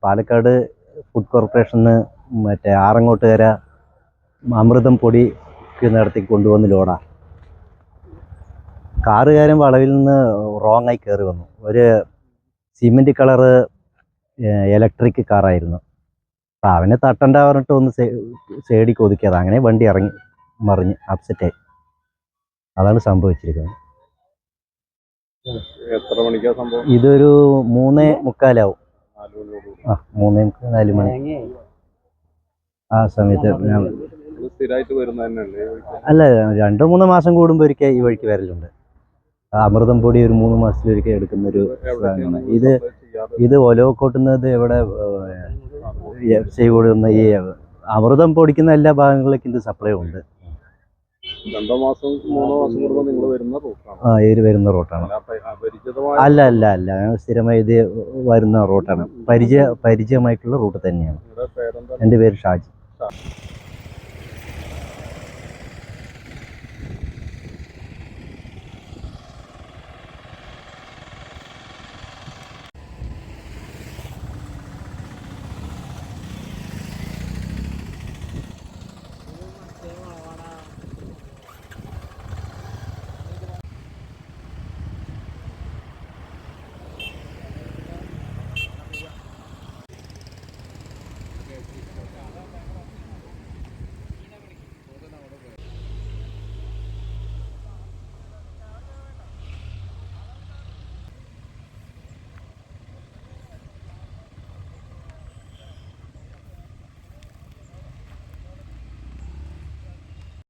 Palakkad food corporation മറ്റേ ആറങ്ങോട്ടുകര അമൃതം പൊടി നടത്തി കൊണ്ടുവന്ന് ലോഡാ. കാറുകാരൻ വളവിൽ നിന്ന് റോങ് ആയി കയറി വന്നു. ഒരു സിമെൻറ്റ് കളറ് ഇലക്ട്രിക് കാറായിരുന്നു. അപ്പം അവനെ തട്ടണ്ട പറഞ്ഞിട്ട് ഒന്ന് സൈഡിൽ ഒതുക്കിയത്. അങ്ങനെ വണ്ടി ഇറങ്ങി മറിഞ്ഞ് അപ്സെറ്റായി. അതാണ് സംഭവിച്ചിരിക്കുന്നത്. എത്ര മണിക്കാ സംഭവം? ഇതൊരു 3:45 3:4 മണി ആ സമയത്ത്. സ്ഥിരമായിട്ട് വരുന്നതന്നെയല്ലേ? അല്ല, 2-3 മാസം കൂടുമ്പോൾ ഒരിക്കൽ ഈ വഴിക്ക് വരലുണ്ട്. അമൃതം പൊടി ഒരു 3 മാസത്തിലൊരിക്കൽ എടുക്കുന്നൊരു സാധനമാണ് ഇത്. ഒലവക്കോട്ടുന്നത് ഇവിടെ ചെയ്യുന്ന ഈ അമൃതം പൊടിക്കുന്ന എല്ലാ ഭാഗങ്ങളിലേക്കും ഇത് സപ്ലൈ ഉണ്ട്. 2 മാസം 3 മാസം കൂടുമ്പോൾ നിങ്ങൾ വരുന്ന റൂട്ടാണ്? ഇത് വരുന്ന റൂട്ടാണ്. അല്ല സ്ഥിരമായി ഇത് വരുന്ന റൂട്ടാണ്. പരിചയമായിട്ടുള്ള റൂട്ട് തന്നെയാണ്. എൻ്റെ പേര് ഷാജി.